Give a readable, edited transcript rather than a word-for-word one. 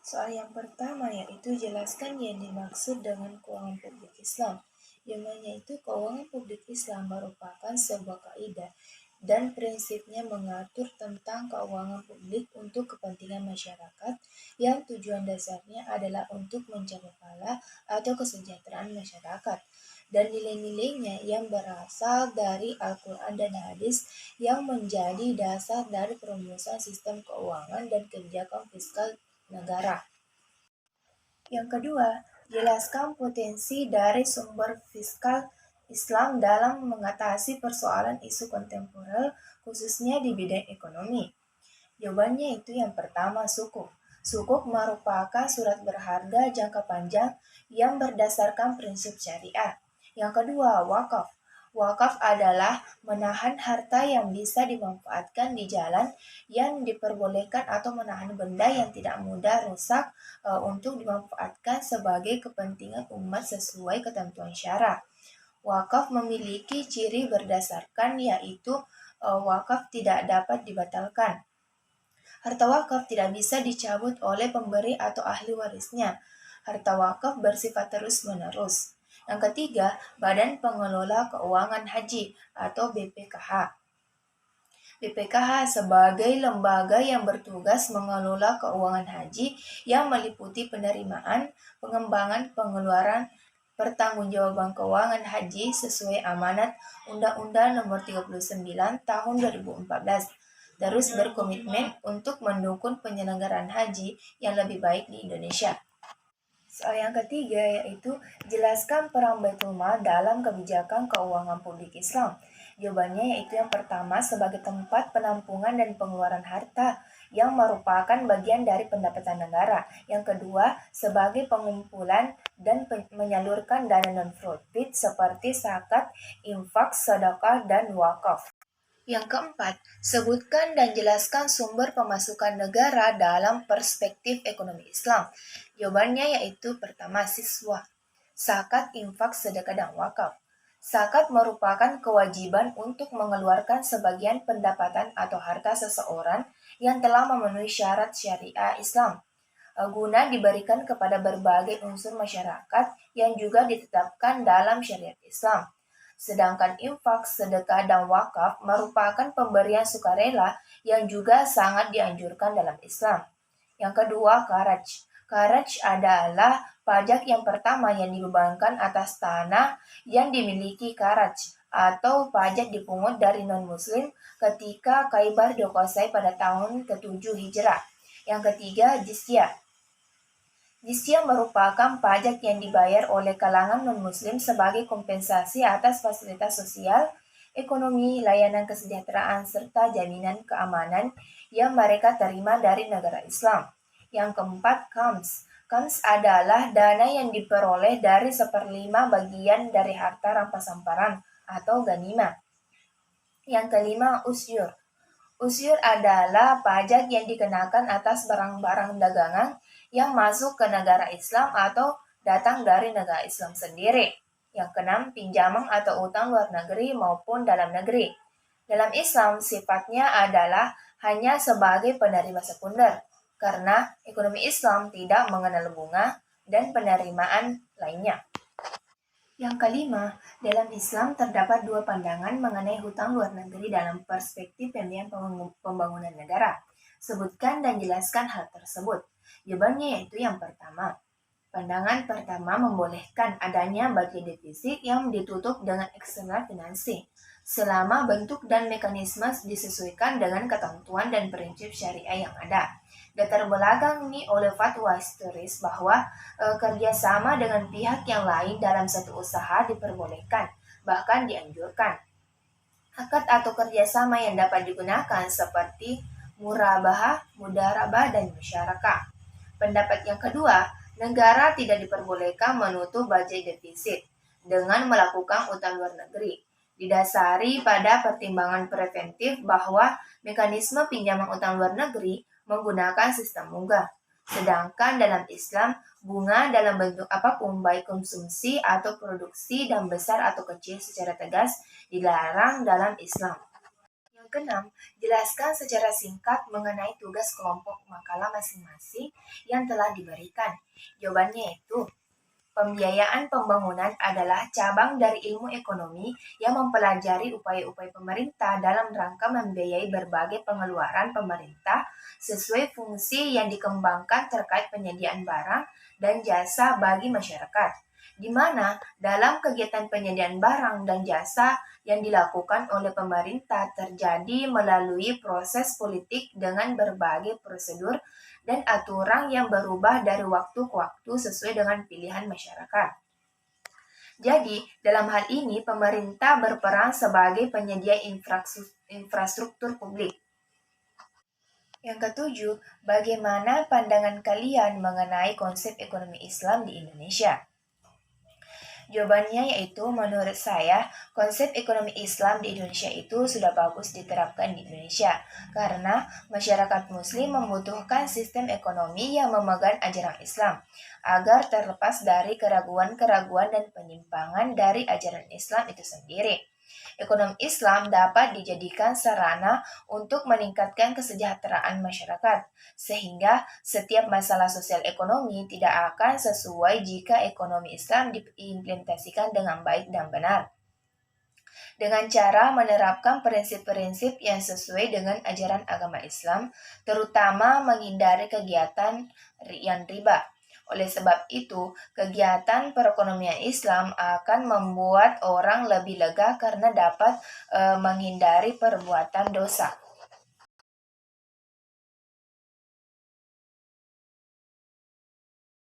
Soal yang pertama yaitu jelaskan yang dimaksud dengan keuangan publik Islam. Yang mana itu keuangan publik Islam merupakan sebuah kaidah dan prinsipnya mengatur tentang keuangan publik untuk kepentingan masyarakat yang tujuan dasarnya adalah untuk mencapai pahala atau kesejahteraan masyarakat dan nilai-nilainya yang berasal dari Al-Quran dan Hadis yang menjadi dasar dari perumusan sistem keuangan dan kebijakan fiskal negara. Yang kedua, jelaskan potensi dari sumber fiskal Islam dalam mengatasi persoalan isu kontemporer, khususnya di bidang ekonomi. Jawabannya itu yang pertama, sukuk. Sukuk merupakan surat berharga jangka panjang yang berdasarkan prinsip syariah. Yang kedua, wakaf. Wakaf adalah menahan harta yang bisa dimanfaatkan di jalan yang diperbolehkan atau menahan benda yang tidak mudah rusak untuk dimanfaatkan sebagai kepentingan umat sesuai ketentuan syara. Wakaf memiliki ciri berdasarkan yaitu wakaf tidak dapat dibatalkan. Harta wakaf tidak bisa dicabut oleh pemberi atau ahli warisnya. Harta wakaf bersifat terus-menerus. Yang ketiga, Badan Pengelola Keuangan Haji atau BPKH. BPKH sebagai lembaga yang bertugas mengelola keuangan haji yang meliputi penerimaan, pengembangan, pengeluaran, pertanggungjawaban keuangan haji sesuai amanat Undang-Undang Nomor 39 Tahun 2014. Terus berkomitmen untuk mendukung penyelenggaraan haji yang lebih baik di Indonesia. Soal yang ketiga yaitu jelaskan peran Baitul Mal dalam kebijakan keuangan publik Islam. Jawabannya yaitu yang pertama sebagai tempat penampungan dan pengeluaran harta yang merupakan bagian dari pendapatan negara. Yang kedua sebagai pengumpulan dan menyalurkan dana non-profit seperti zakat, infak, sedekah, dan wakaf. Yang keempat, sebutkan dan jelaskan sumber pemasukan negara dalam perspektif ekonomi Islam. Jawabannya yaitu pertama, siswa, zakat, infak, sedekah, dan wakaf. Zakat merupakan kewajiban untuk mengeluarkan sebagian pendapatan atau harta seseorang yang telah memenuhi syarat syariah Islam, guna diberikan kepada berbagai unsur masyarakat yang juga ditetapkan dalam syariat Islam. Sedangkan infak, sedekah, dan wakaf merupakan pemberian sukarela yang juga sangat dianjurkan dalam Islam. Yang kedua, kharaj. Kharaj adalah pajak yang pertama yang dibebankan atas tanah yang dimiliki kharaj atau pajak dipungut dari non-muslim ketika Khaybar dikuasai pada tahun ke-7 Hijrah. Yang ketiga, jizyah. Jizyah merupakan pajak yang dibayar oleh kalangan non-muslim sebagai kompensasi atas fasilitas sosial, ekonomi, layanan kesejahteraan, serta jaminan keamanan yang mereka terima dari negara Islam. Yang keempat, khams. Khams adalah dana yang diperoleh dari 1/5 bagian dari harta rampasan perang atau ghanimah. Yang kelima, usyur. Usyur adalah pajak yang dikenakan atas barang-barang dagangan yang masuk ke negara Islam atau datang dari negara Islam sendiri. Yang keenam, pinjaman atau utang luar negeri maupun dalam negeri. Dalam Islam, sifatnya adalah hanya sebagai penerima sekunder, karena ekonomi Islam tidak mengenal bunga dan penerimaan lainnya. Yang kelima, dalam Islam terdapat dua pandangan mengenai hutang luar negeri dalam perspektif pembiayaan pembangunan negara. Sebutkan dan jelaskan hal tersebut. Jawabannya yaitu yang pertama. Pandangan pertama membolehkan adanya budget defisit yang ditutup dengan eksternal financing, selama bentuk dan mekanisme disesuaikan dengan ketentuan dan prinsip syariah yang ada. Latar belakangi oleh fatwa historis bahwa kerjasama dengan pihak yang lain dalam satu usaha diperbolehkan, bahkan dianjurkan. Akad atau kerjasama yang dapat digunakan seperti murabahah, mudarabah, dan musyarakah. Pendapat yang kedua, negara tidak diperbolehkan menutup budget defisit dengan melakukan utang luar negeri. Didasari pada pertimbangan preventif bahwa mekanisme pinjaman utang luar negeri menggunakan sistem munggah. Sedangkan dalam Islam, bunga dalam bentuk apapun baik konsumsi atau produksi dan besar atau kecil secara tegas dilarang dalam Islam. Yang keenam, jelaskan secara singkat mengenai tugas kelompok makalah masing-masing yang telah diberikan. Jawabannya itu, pembiayaan pembangunan adalah cabang dari ilmu ekonomi yang mempelajari upaya-upaya pemerintah dalam rangka membiayai berbagai pengeluaran pemerintah sesuai fungsi yang dikembangkan terkait penyediaan barang dan jasa bagi masyarakat, di mana dalam kegiatan penyediaan barang dan jasa yang dilakukan oleh pemerintah terjadi melalui proses politik dengan berbagai prosedur dan aturan yang berubah dari waktu ke waktu sesuai dengan pilihan masyarakat. Jadi, dalam hal ini pemerintah berperan sebagai penyedia infrastruktur publik. Yang ketujuh, bagaimana pandangan kalian mengenai konsep ekonomi Islam di Indonesia? Jawabannya yaitu menurut saya konsep ekonomi Islam di Indonesia itu sudah bagus diterapkan di Indonesia karena masyarakat muslim membutuhkan sistem ekonomi yang memegang ajaran Islam agar terlepas dari keraguan-keraguan dan penyimpangan dari ajaran Islam itu sendiri. Ekonomi Islam dapat dijadikan sarana untuk meningkatkan kesejahteraan masyarakat, sehingga setiap masalah sosial ekonomi tidak akan sesuai jika ekonomi Islam diimplementasikan dengan baik dan benar. Dengan cara menerapkan prinsip-prinsip yang sesuai dengan ajaran agama Islam, terutama menghindari kegiatan yang riba. Oleh sebab itu, kegiatan perekonomian Islam akan membuat orang lebih lega karena dapat menghindari perbuatan dosa.